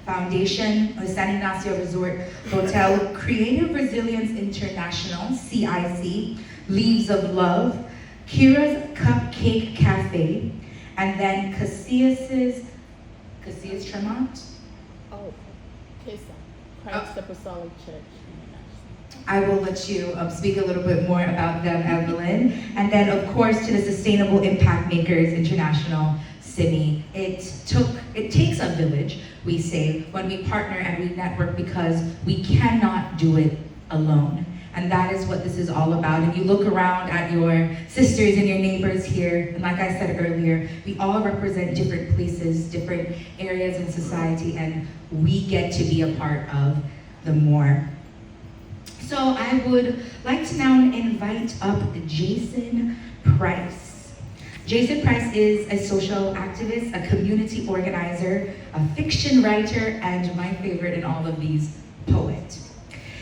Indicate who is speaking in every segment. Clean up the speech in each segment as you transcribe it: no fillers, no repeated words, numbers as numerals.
Speaker 1: Foundation, San Ignacio Resort Hotel, Creative Resilience International, CIC, Leaves of Love, Kira's Cupcake Cafe, and then Casillas Tremont.
Speaker 2: Oh, Kesa, Christ Apostolic Church.
Speaker 1: I will let you speak a little bit more about them, Evelyn. And then, of course, to the Sustainable Impact Makers International, SIMI. It takes a village, we say, when we partner and we network, because we cannot do it alone. And that is what this is all about. And you look around at your sisters and your neighbors here, and like I said earlier, we all represent different places, different areas in society, and we get to be a part of the more. So I would like to now invite up Jason Price. Jason Price is a social activist, a community organizer, a fiction writer, and my favorite in all of these, poet.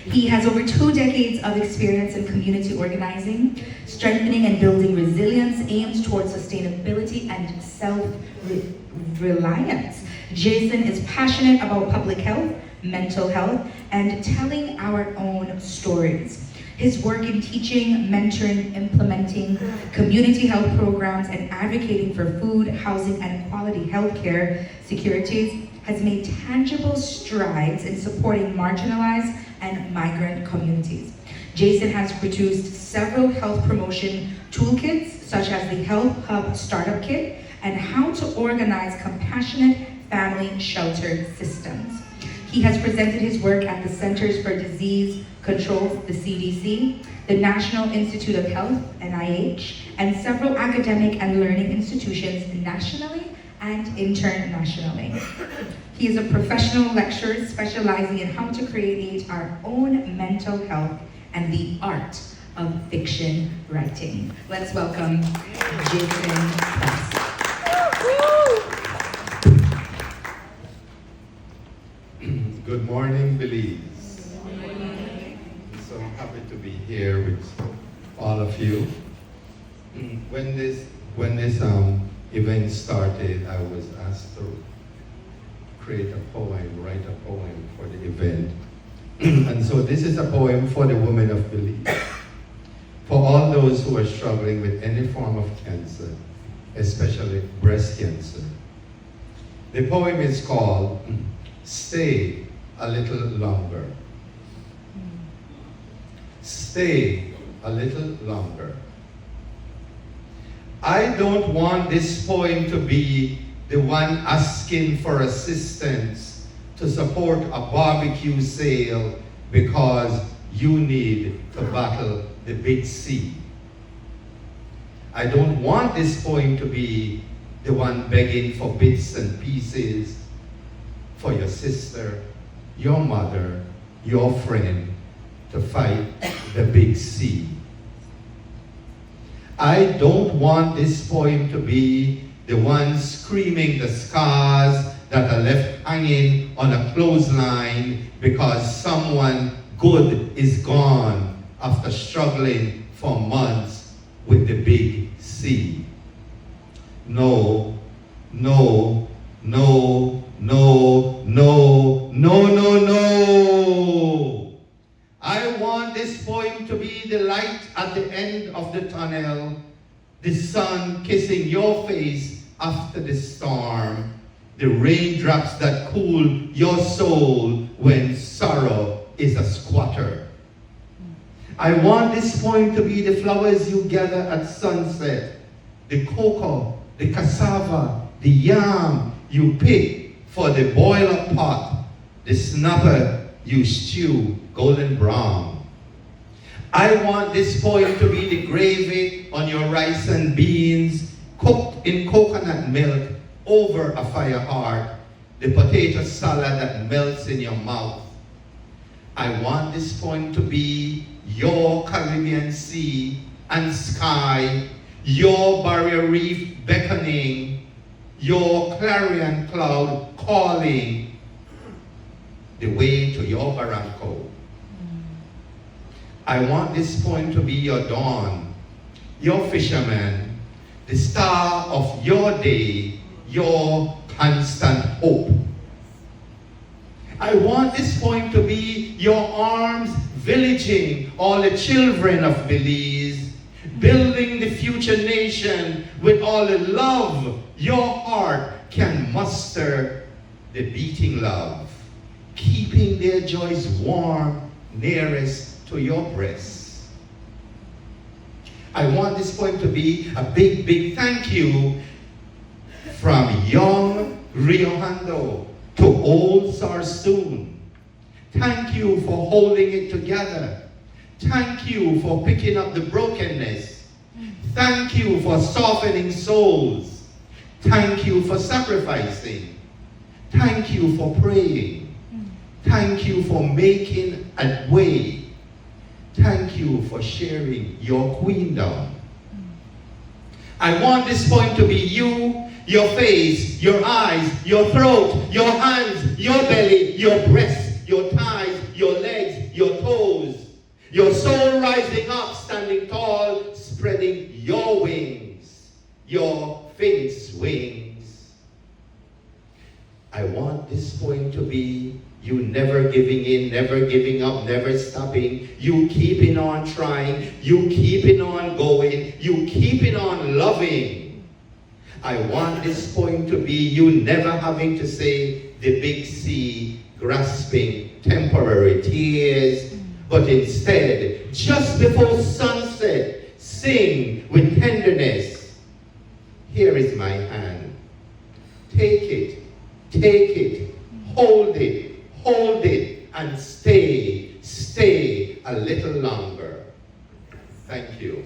Speaker 1: He has over 2 decades of experience in community organizing, strengthening and building resilience aimed towards sustainability and self-reliance. Jason is passionate about public health, mental health, and telling our own stories. His work in teaching, mentoring, implementing community health programs, and advocating for food, housing, and quality healthcare securities has made tangible strides in supporting marginalized and migrant communities. Jason has produced several health promotion toolkits, such as the Health Hub Startup Kit and How to Organize Compassionate Family Shelter Systems. He has presented his work at the Centers for Disease Control, the CDC, the National Institute of Health, NIH, and several academic and learning institutions nationally and internationally. He is a professional lecturer specializing in how to create our own mental health and the art of fiction writing. Let's welcome Jason Price.
Speaker 3: Good morning, Belize. So happy to be here with all of you. When this event started, I was asked to write a poem for the event. And so this is a poem for the women of Belize, for all those who are struggling with any form of cancer, especially breast cancer. The poem is called Stay a Little Longer. Stay a little longer. I don't want this poem to be the one asking for assistance to support a barbecue sale because you need to battle the big C. I don't want this poem to be the one begging for bits and pieces for your sister, your mother, your friend to fight the big C. I don't want this poem to be the one screaming the scars that are left hanging on a clothesline because someone good is gone after struggling for months with the big C. No, no, no, no, no, no, no, no. I want this poem to be the light at the end of the tunnel, the sun kissing your face after the storm, the raindrops that cool your soul when sorrow is a squatter. I want this poem to be the flowers you gather at sunset, the cocoa, the cassava, the yam you pick for the boiler pot, the snapper you stew golden brown. I want this poem to be the gravy on your rice and beans, cooked in coconut milk over a fire heart, the potato salad that melts in your mouth. I want this poem to be your Caribbean sea and sky, your barrier reef beckoning, your clarion cloud calling, the way to your Barranco. I want this poem to be your dawn, your fisherman, the star of your day, your constant hope. I want this poem to be your arms villaging all the children of Belize, building the future nation with all the love your heart can muster, the beating love, keeping their joys warm nearest to your breast. I want this poem to be a big, big thank you from young Rio Hondo to old Sarsoon. Thank you for holding it together. Thank you for picking up the brokenness. Thank you for softening souls. Thank you for sacrificing. Thank you for praying. Thank you for making a way. Thank you for sharing your queendom. I want this poem to be you, your face, your eyes, your throat, your hands, your belly, your breasts, your thighs, your legs, your toes. Your soul rising up, standing tall, spreading your wings, your phoenix wings. I want this poem to be you never giving in, never giving up, never stopping. You keeping on trying, you keeping on going, you keeping on loving. I want this poem to be you never having to say the big C, grasping temporary tears, but instead, just before sunset, sing with tenderness. Here is my hand. Take it, hold it, and stay a little longer. Thank you.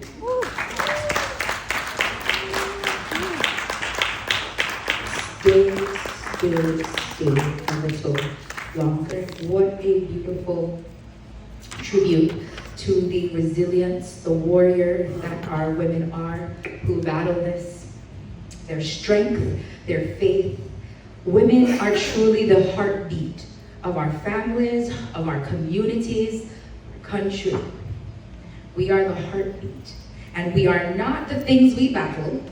Speaker 1: Stay a little longer. What a beautiful tribute to the resilience, the warrior that our women are who battle this, their strength, their faith. Women are truly the heartbeat of our families, of our communities, our country. We are the heartbeat, and we are not the things we battle.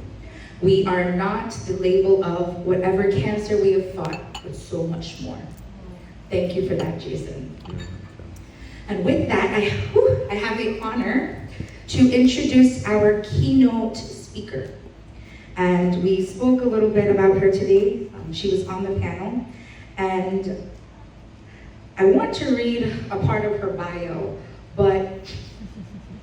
Speaker 1: We are not the label of whatever cancer we have fought, but so much more. Thank you for that, Jason. And with that, I have the honor to introduce our keynote speaker. And we spoke a little bit about her today. She was on the panel. And I want to read a part of her bio, but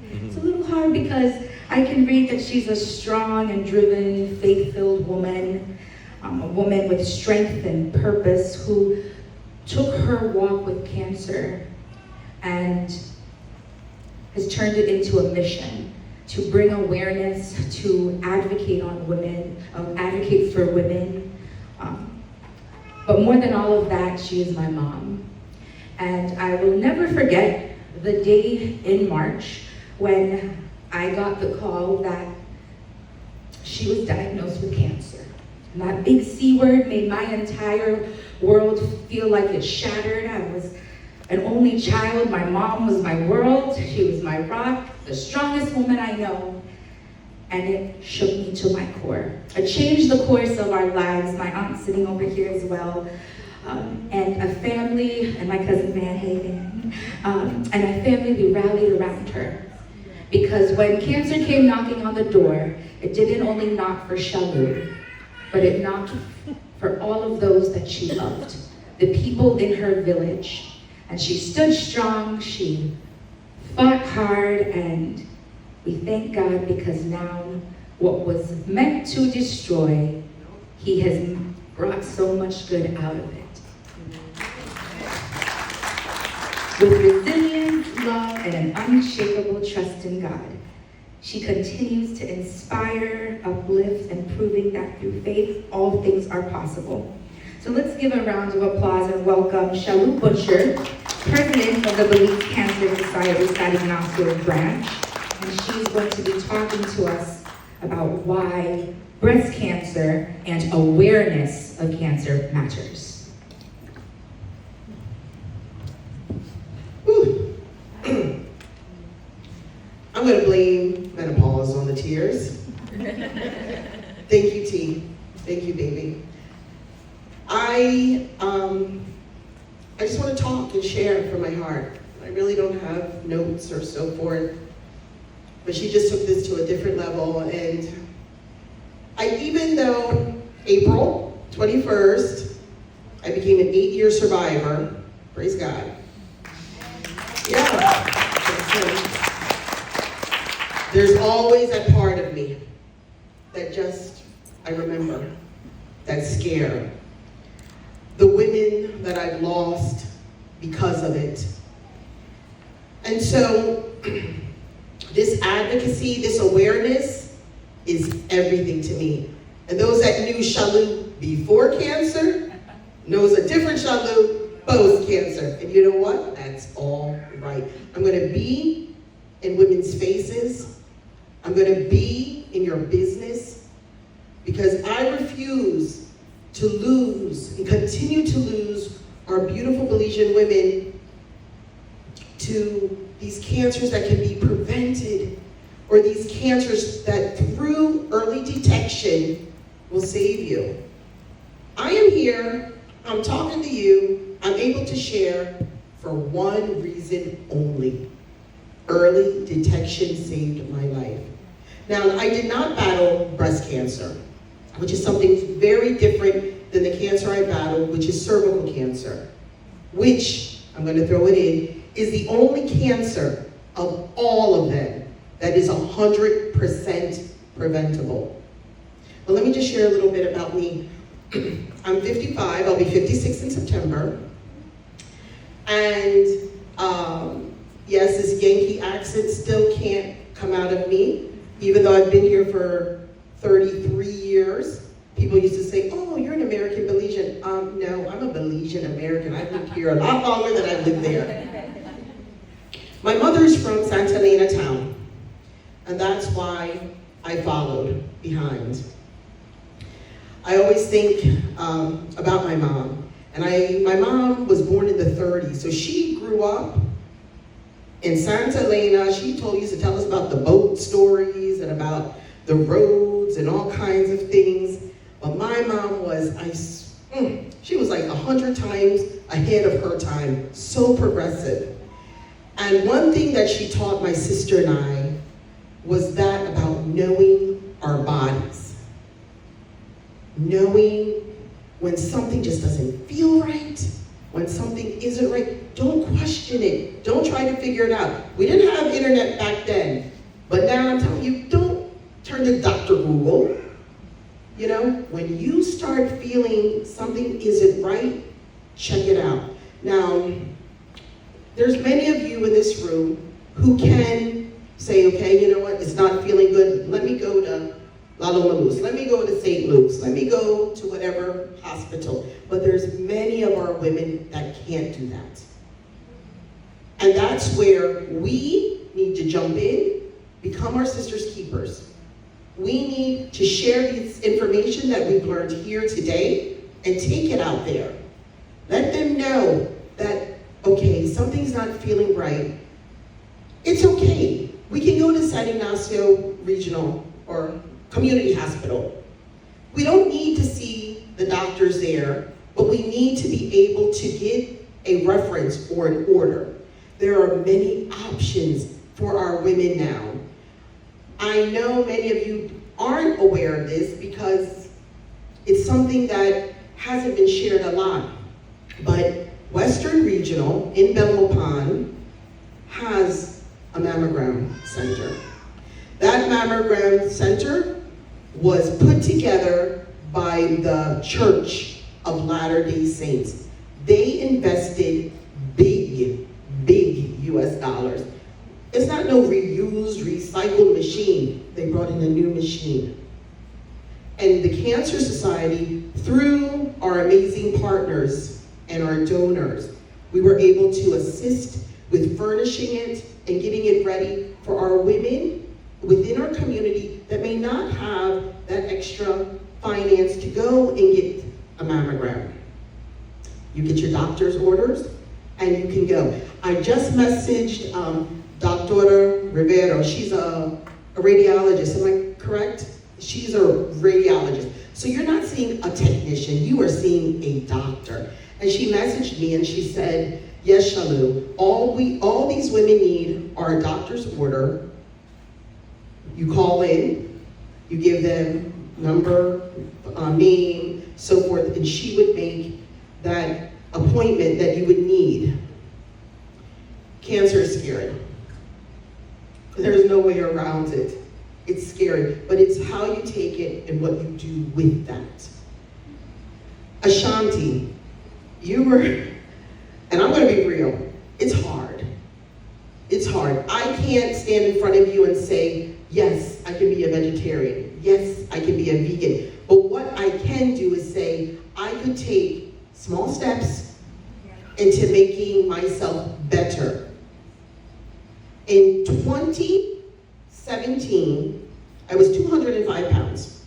Speaker 1: it's a little hard because I can read that she's a strong and driven, faith-filled woman, a woman with strength and purpose who took her walk with cancer and has turned it into a mission to bring awareness, to advocate on women, advocate for women. But more than all of that, she is my mom. And I will never forget the day in March when I got the call that she was diagnosed with cancer. And that big C word made my entire world feel like it shattered. I was an only child. My mom was my world. She was my rock, the strongest woman I know. And it shook me to my core. It changed the course of our lives. My aunt sitting over here as well. And a family, and my cousin Van Hagen, and a family, we rallied around her. Because when cancer came knocking on the door, it didn't only knock for Shalou, but it knocked for all of those that she loved, the people in her village. And she stood strong, she fought hard, and we thank God because now what was meant to destroy, He has brought so much good out of it. With resilience, love, and an unshakable trust in God, she continues to inspire, uplift, and proving that through faith, all things are possible. So let's give a round of applause and welcome Shalou Butcher, President of the Belize Cancer Society Diagnostic Branch. And she's going to be talking to us about why breast cancer and awareness of cancer matters.
Speaker 4: I'm going to blame menopause on the tears. Thank you, T. Thank you, baby. I I just want to talk and share from my heart. I really don't have notes or so forth. But she just took this to a different level. And even though April 21st, I became an 8-year survivor, praise God. Yeah. There's always that part of me that I remember, that scare. The women that I've lost because of it. And so, this advocacy, this awareness is everything to me. And those that knew Shalou before cancer knows a different Shalou post cancer. And you know what? That's all right. I'm going to be in women's faces. I'm going to be in your business because I refuse to lose and continue to lose our beautiful Belizean women to these cancers that can be prevented, or these cancers that through early detection will save you. I am here, I'm talking to you, I'm able to share for one reason only. Early detection saved my life. Now, I did not battle breast cancer, which is something very different than the cancer I battled, which is cervical cancer, which, I'm going to throw it in, is the only cancer of all of them that is 100% preventable. But let me just share a little bit about me. I'm 55, I'll be 56 in September. And yes, this Yankee accent still can't come out of me, even though I've been here for 33 years. People used to say, oh, you're an American Belizean. No, I'm a Belizean American. I've lived here a lot longer than I've lived there. My mother's from Santa Elena town, and that's why I followed behind. I always think about my mom, and my mom was born in the 30s, so she grew up in Santa Elena. She used to tell us about the boat stories and about the roads and all kinds of things. But my mom was, she was like 100 times ahead of her time, so progressive. And one thing that she taught my sister and I was that about knowing our bodies. Knowing when something just doesn't feel right, when something isn't right, don't question it. Don't try to figure it out. We didn't have internet back then, but now I'm telling you, don't turn to Dr. Google. You know, when you start feeling something isn't right, check it out. Now, there's many of you in this room who can say, okay, you know what, it's not feeling good. Let me go to La Loma Luz. Let me go to St. Luke's. Let me go to whatever hospital. But there's many of our women that can't do that. And that's where we need to jump in, become our sisters' keepers. We need to share this information that we've learned here today and take it out there. Let them know that, okay, something's not feeling right. It's okay. We can go to San Ignacio Regional or Community Hospital. We don't need to see the doctors there, but we need to be able to get a reference or an order. There are many options for our women now. I know many of you aren't aware of this because it's something that hasn't been shared a lot. But Western Regional in Belmopan has a mammogram center. That mammogram center was put together by the Church of Latter-day Saints. They invested big US dollars. It's not no reused, recycled machine. They brought in a new machine. And the Cancer Society, through our amazing partners and our donors, we were able to assist with furnishing it and getting it ready for our women within our community that may not have that extra finance to go and get a mammogram. You get your doctor's orders and you can go. I just messaged Dr. Rivero. She's a radiologist, am I correct? She's a radiologist. So you're not seeing a technician, you are seeing a doctor. And she messaged me and she said, yes, Shalu, all these women need are a doctor's order. You call in, you give them number, name, so forth, and she would make that appointment that you would need. Cancer is scary. There's no way around it. It's scary, but it's how you take it and what you do with that. Ashanti, you were, and I'm gonna be real, it's hard. It's hard. I can't stand in front of you and say, yes, I can be a vegetarian. Yes, I can be a vegan. But what I can do is say, I could take small steps into making myself better. In 2017, I was 205 pounds.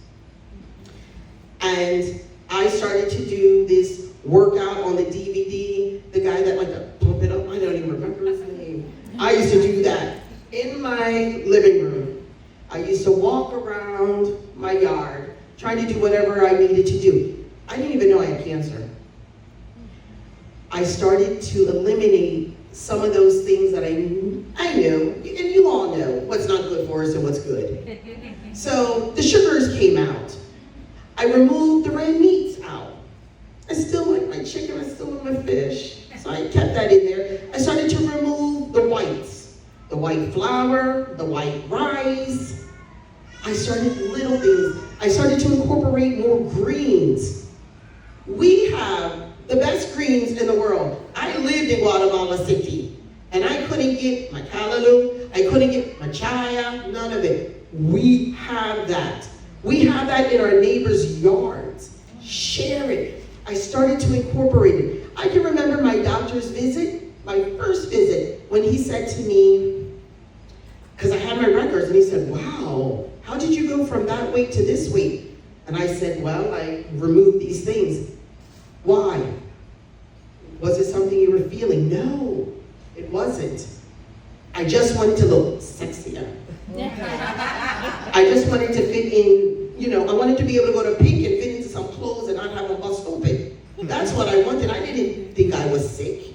Speaker 4: And I started to do this workout on the DVD, the guy that like to pump it up, I don't even remember his name. I used to do that in my living room. I used to walk around my yard, trying to do whatever I needed to do. I didn't even know I had cancer. I started to eliminate some of those things that I knew, and you all know what's not good for us and what's good. So the sugars came out. I removed the red meats out. I still like my chicken, I still like my fish. So I kept that in there. I started to remove the whites, the white flour, the white rice. I started little things. I started to incorporate more greens. We have the best greens in the world. I lived in Guatemala City, and I couldn't get my callaloo, I couldn't get my chaya, none of it. We have that. We have that in our neighbors' yards. Share it. I started to incorporate it. I can remember my doctor's visit, my first visit, when he said to me, because I had my records, and he said, wow, how did you go from that weight to this weight? And I said, well, I removed these things. Why? Was it something you were feeling? No, it wasn't. I just wanted to look sexier. I just wanted to fit in, I wanted to be able to go to Pink and fit into some clothes and not have them bust open. That's what I wanted. I didn't think I was sick.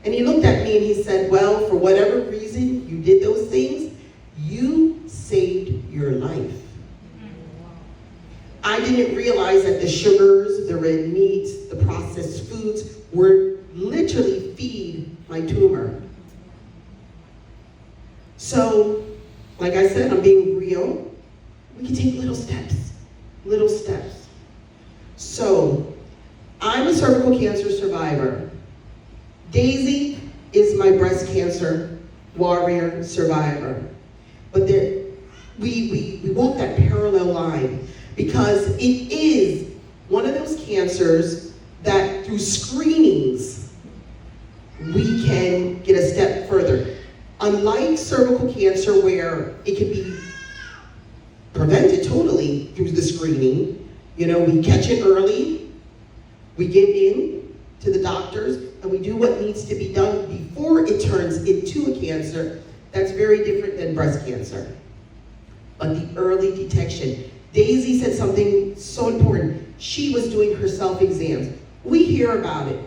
Speaker 4: And he looked at me and he said, well, for whatever reason you did those things, you saved your life. I didn't realize that the sugars, the red meats, the processed foods were literally feed my tumor. So, like I said, I'm being real. We can take little steps, little steps. So, I'm a cervical cancer survivor. Daisy is my breast cancer warrior survivor. But we walk that parallel line because it is one of those cancers that through screenings, we can get a step further. Unlike cervical cancer where it can be prevented totally through the screening, we catch it early, we get in to the doctors, and we do what needs to be done before it turns into a cancer. That's very different than breast cancer. But the early detection. Daisy said something so important. She was doing her self-exams. We hear about it.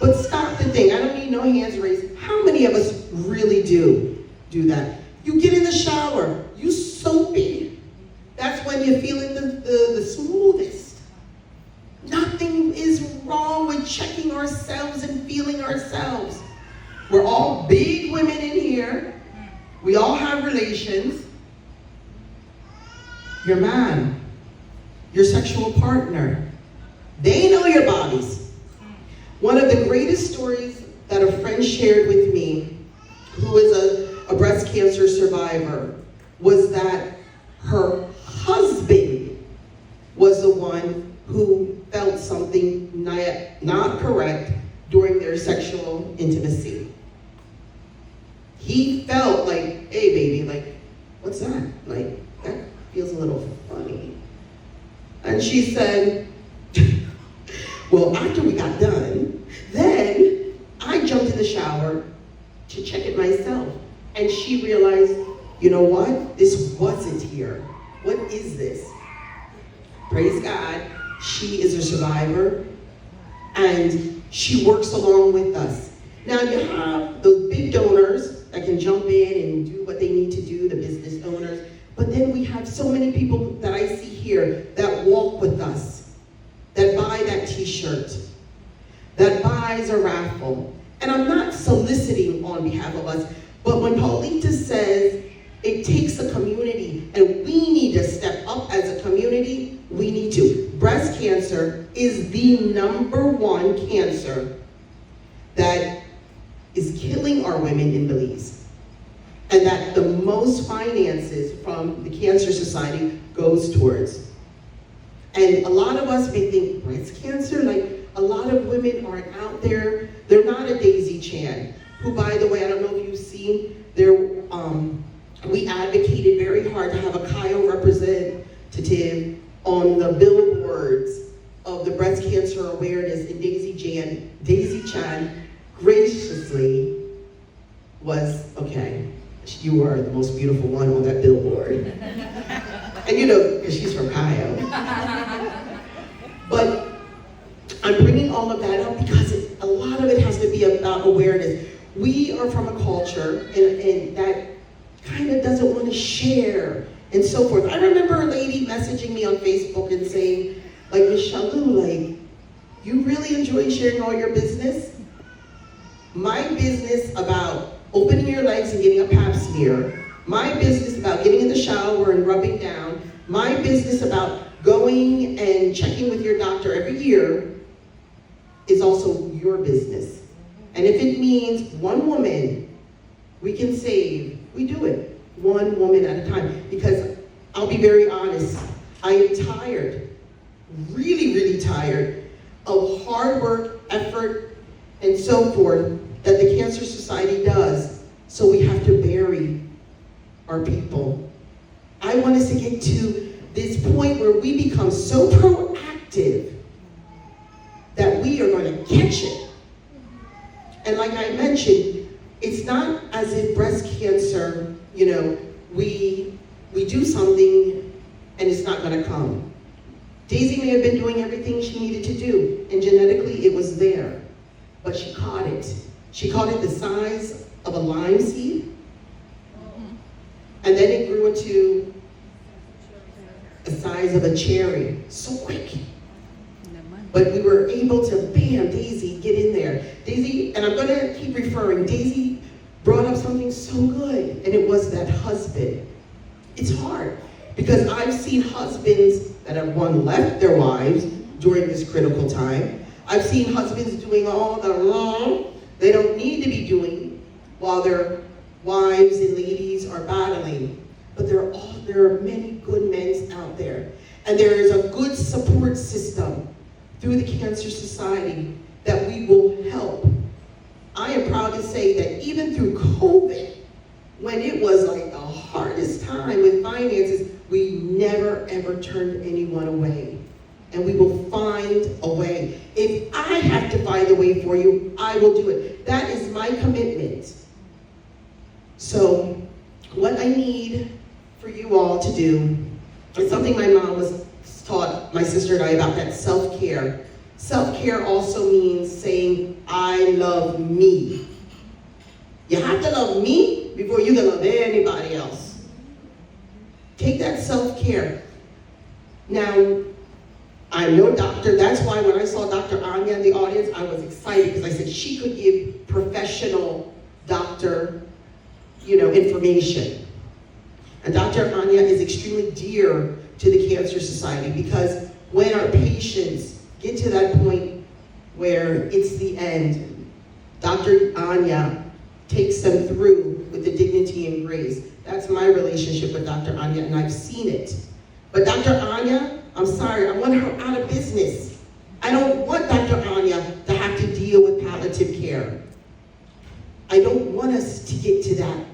Speaker 4: But stop the thing. I don't need no hands raised. How many of us really do that? You get in the shower. You soapy. That's when you're feeling the smoothest. Nothing is wrong with checking ourselves and feeling ourselves. We're all big women in here. We all have relations. Your man, your sexual partner, they know your bodies. One of the greatest stories that a friend shared with me, who is a breast cancer survivor, was that her husband was the one who felt something not correct during their sexual intimacy. He felt like, hey baby, like, what's that? Like, that feels a little funny. And she said, well, after we got done, then I jumped in the shower to check it myself. And she realized, you know what? This wasn't here. What is this? Praise God, she is a survivor. And She works along with us. Now you have those big donors that can jump in and do what they need to do, the business owners. But then we have so many people that I see here that walk with us, that buy that t-shirt, that buys a raffle. And I'm not soliciting on behalf of us, but when Paulita says it takes a community and we need to step up as a community, we need to. Breast cancer is the #1 cancer that is killing our women in Belize. And that the most finances from the Cancer Society goes towards. And a lot of us may think, breast cancer? Like, a lot of women aren't out there. They're not a Daisy Chan, who, by the way, I don't know if you've seen, we advocated very hard to have a CAIO representative on the billboards of the breast cancer awareness, and Daisy Chan graciously was, okay, you are the most beautiful one on that billboard. And you know, because she's from CAIO. But I'm bringing all of that up because a lot of it has to be about awareness. We are from a culture and that kind of doesn't want to share and so forth. I remember a lady messaging me on Facebook and saying, like, Ms. Shalu, like, you really enjoy sharing all your business? My business about opening your legs and getting a pap smear, my business about getting in the shower and rubbing down, my business about going and checking with your doctor every year is also your business. And if it means one woman we can save, we do it. One woman at a time. Because I'll be very honest, I am tired, really, really tired of hard work, effort, and so forth that the Cancer Society does, so we have to bury our people. I want us to get to this point where we become so proactive that we are going to catch it. And like I mentioned, it's not as if breast cancer, you know, we do something and it's not going to come. Daisy may have been doing everything she needed to do, and genetically it was there, but she caught it. She caught it the size of a lime seed, and then it grew into the size of a cherry, so quick. But we were able to, bam, Daisy, get in there. Daisy, and I'm going to keep referring, Daisy brought up something so good, and it was that husband. It's hard, because I've seen husbands that have, one, left their wives during this critical time. I've seen husbands doing all the wrong they don't need to be doing while their wives and ladies are battling. But there are many good men out there. And there is a good support system through the Cancer Society that we will help. I am proud to say that even through COVID, when it was like the hardest time with finances, we never ever turned anyone away. And we will find a way. If I have to find a way for you, I will do it. That is my commitment. So what I need for you all to do is something my mom was taught my sister and I about, that self-care. Self-care also means saying, I love me. You have to love me before you can love anybody else. Take that self-care. Now, I'm no doctor. That's why when I saw Dr. Anya in the audience, I was excited because I said she could give professional doctor, information. And Dr. Anya is extremely dear to the Cancer Society because when our patients get to that point where it's the end, Dr. Anya takes them through with the dignity and grace. That's my relationship with Dr. Anya, and I've seen it. But Dr. Anya, I'm sorry, I want her out of business. I don't want Dr. Anya to have to deal with palliative care. I don't want us to get to that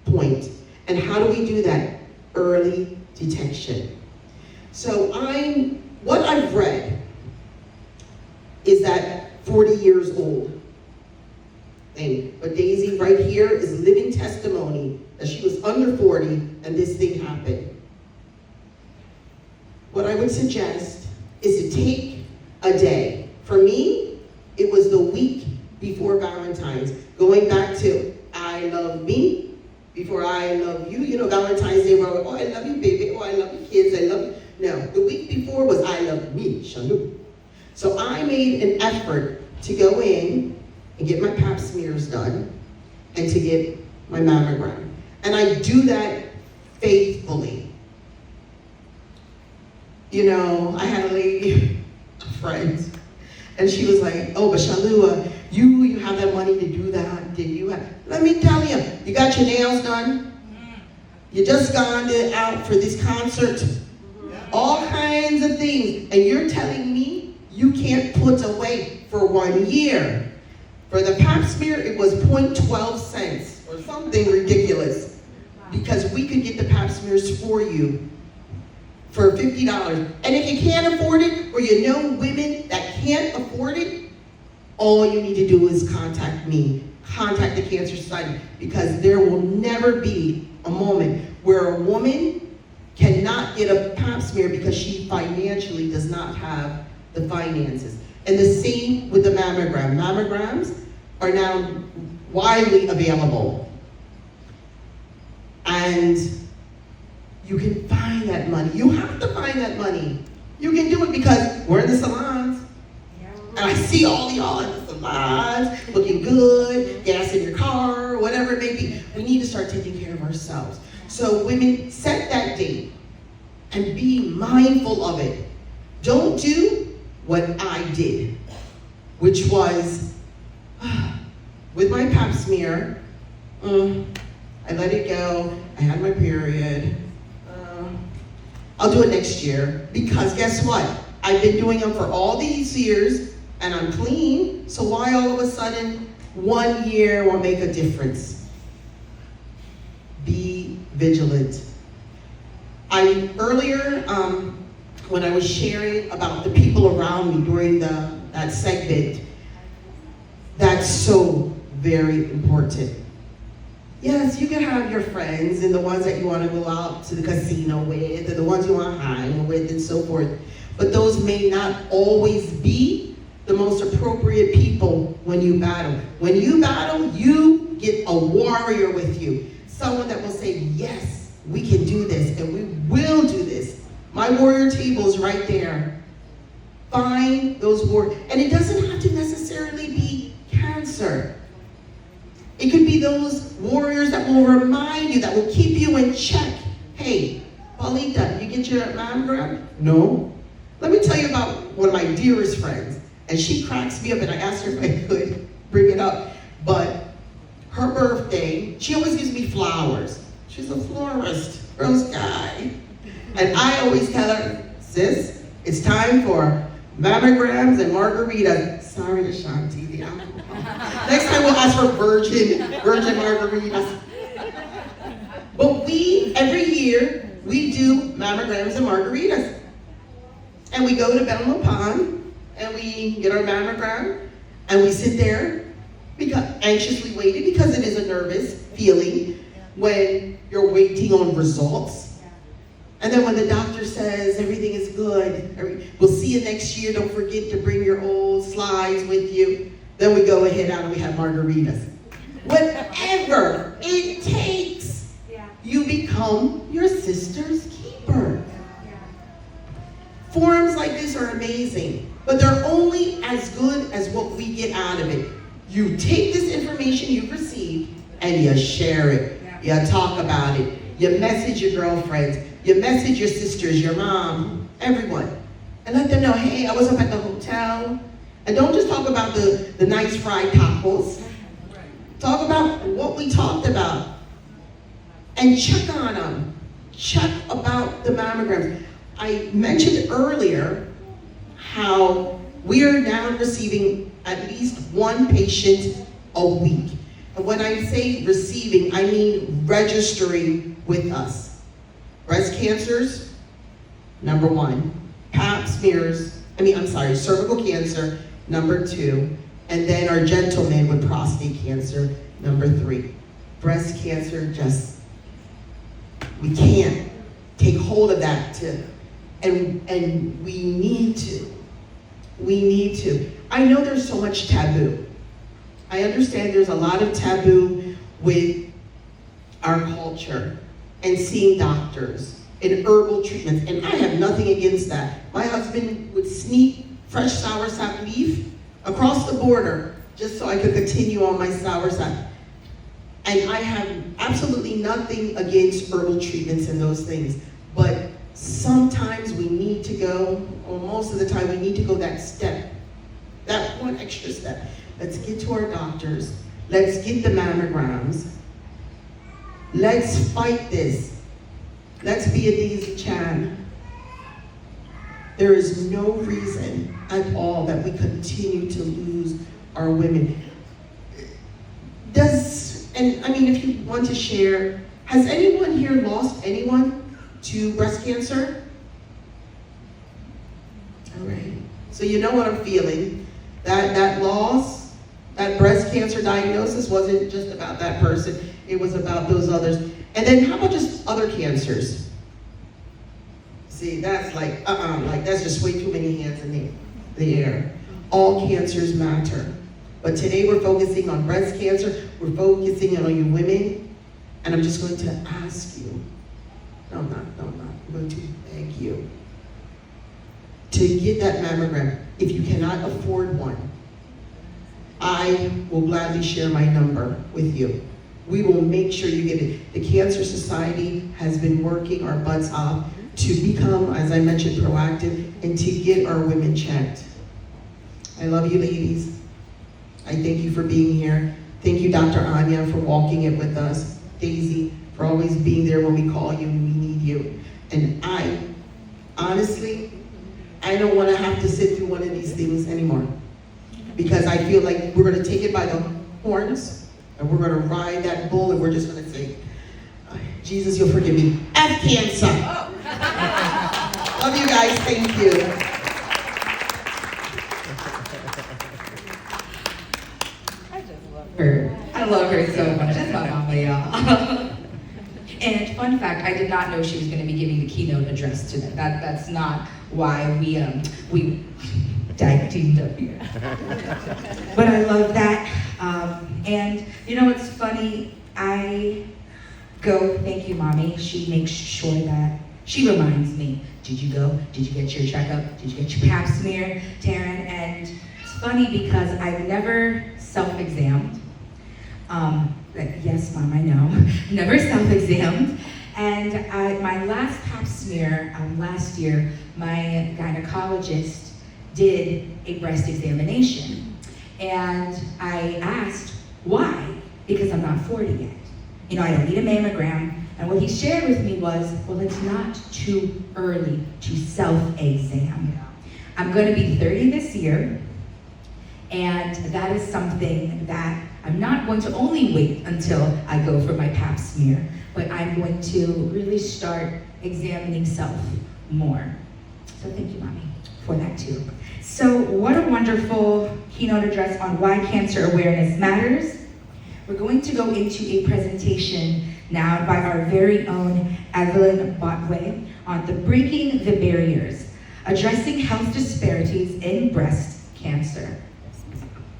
Speaker 4: point. And how do we do that? Early detection. So what I've read is that 40 years old. But Daisy right here is living testimony that she was under 40 and this thing happened. What I would suggest is to take a day. For me, it was the week before Valentine's, going back to I love me before I love you. You know, Valentine's Day, we're oh, I love you, baby. Oh, I love you, kids. I love you. No, the week before was I love me, Shanu. So I made an effort to go in and get my pap smears done and to get my mammogram. And I do that faithfully. You know, I had a lady, a friend, and she was like, oh, but Shalua, you have that money to do that? Did you have? Let me tell you, you got your nails done? You just gone out for this concert? All kinds of things. And you're telling me you can't put away for 1 year. For the pap smear, it was 0.12 cents or something ridiculous. Because we could get the pap smears for you for $50. And if you can't afford it, or you know women that can't afford it, all you need to do is contact me. Contact the Cancer Society, because there will never be a moment where a woman cannot get a pap smear because she financially does not have the finances. And the same with the mammogram. Mammograms are now widely available. And you can find that money. You have to find that money. You can do it because we're in the salons. And I see all y'all in the salons, looking good, gas in your car, whatever it may be. We need to start taking care of ourselves. So women, set that date and be mindful of it. Don't do what I did, which was, with my pap smear, I let it go, I had my period. I'll do it next year, because guess what? I've been doing them for all these years, and I'm clean, so why all of a sudden 1 year will make a difference? Be vigilant. Earlier, when I was sharing about the people around me during that segment, that's so very important. Yes, you can have your friends and the ones that you want to go out to the casino with, and the ones you want to hang with, and so forth. But those may not always be the most appropriate people when you battle. When you battle, you get a warrior with you. Someone that will say, yes, we can do this, and we will do this. My warrior table is right there. Find those warriors. And it doesn't have to necessarily be cancer. It could be those warriors that will remind you, that will keep you in check. Hey, Paulita, you get your mammogram? No. Let me tell you about one of my dearest friends. And she cracks me up, and I asked her if I could bring it up. But her birthday, she always gives me flowers. She's a florist, rose guy. And I always tell her, sis, it's time for mammograms and margaritas. Sorry, Ashanti, the alcohol. Next time we'll ask for virgin margaritas. But every year, we do mammograms and margaritas. And we go to Belmont Pond, and we get our mammogram, and we sit there anxiously waiting, because it is a nervous feeling when you're waiting on results. And then when the doctor says everything is good, we'll see you next year, don't forget to bring your old slides with you. Then we go ahead out and we have margaritas. Whatever it takes, you become your sister's keeper. Forums like this are amazing, but they're only as good as what we get out of it. You take this information you've received and you share it. You talk about it. You message your girlfriends. You message your sisters, your mom, everyone. And let them know, hey, I was up at the hotel. And don't just talk about the nice fried tacos. Talk about what we talked about. And check on them. Check about the mammograms. I mentioned earlier how we are now receiving at least one patient a week. And when I say receiving, I mean registering with us. Breast cancers, number 1. Pap smears, cervical cancer, number 2. And then our gentleman with prostate cancer, number 3. Breast cancer, we can't take hold of that and we need to. We need to. I know there's so much taboo. I understand there's a lot of taboo with our culture and seeing doctors and herbal treatments, and I have nothing against that. My husband would sneak fresh soursop leaf across the border just so I could continue on my soursop. And I have absolutely nothing against herbal treatments and those things, but sometimes we need to go, or most of the time we need to go that step, that one extra step. Let's get to our doctors. Let's get the mammograms. Let's fight this. Let's be a Daisy Chan. There is no reason at all that we continue to lose our women. If you want to share, has anyone here lost anyone to breast cancer? All right. So you know what I'm feeling. That loss, that breast cancer diagnosis wasn't just about that person. It was about those others. And then how about just other cancers? See, that's like that's just way too many hands in the air. All cancers matter. But today we're focusing on breast cancer. We're focusing on you women. And I'm just going to ask you, no, I'm not. I'm going to beg you to get that mammogram. If you cannot afford one, I will gladly share my number with you. We will make sure you get it. The Cancer Society has been working our butts off to become, as I mentioned, proactive and to get our women checked. I love you, ladies. I thank you for being here. Thank you, Dr. Anya, for walking it with us. Daisy, for always being there when we call you and we need you. And honestly, I don't want to have to sit through one of these things anymore. Because I feel like we're going to take it by the horns and we're going to ride that bull and we're just going to say, Jesus, you'll forgive me. F cancer. Love you guys. Thank you.
Speaker 1: I love her so much. That's my mama, y'all. And fun fact, I did not know she was going to be giving the keynote address today. That's not why we teamed up here. But I love that. And you know what's funny? I go, thank you, mommy. She makes sure that she reminds me. Did you go? Did you get your checkup? Did you get your pap smear, Taryn? And it's funny because I've never self-examined. Yes, Mom, I know. Never self-examined. And my last pap smear last year, my gynecologist did a breast examination. And I asked, why? Because I'm not 40 yet. You know, I don't need a mammogram. And what he shared with me was, well, it's not too early to self-exam. I'm going to be 30 this year. And that is something that I'm not going to only wait until I go for my pap smear, but I'm going to really start examining self more. So thank you, Mommy, for that too. So what a wonderful keynote address on why cancer awareness matters. We're going to go into a presentation now by our very own Evelyn Botway on the Breaking the Barriers, Addressing Health Disparities in Breast Cancer.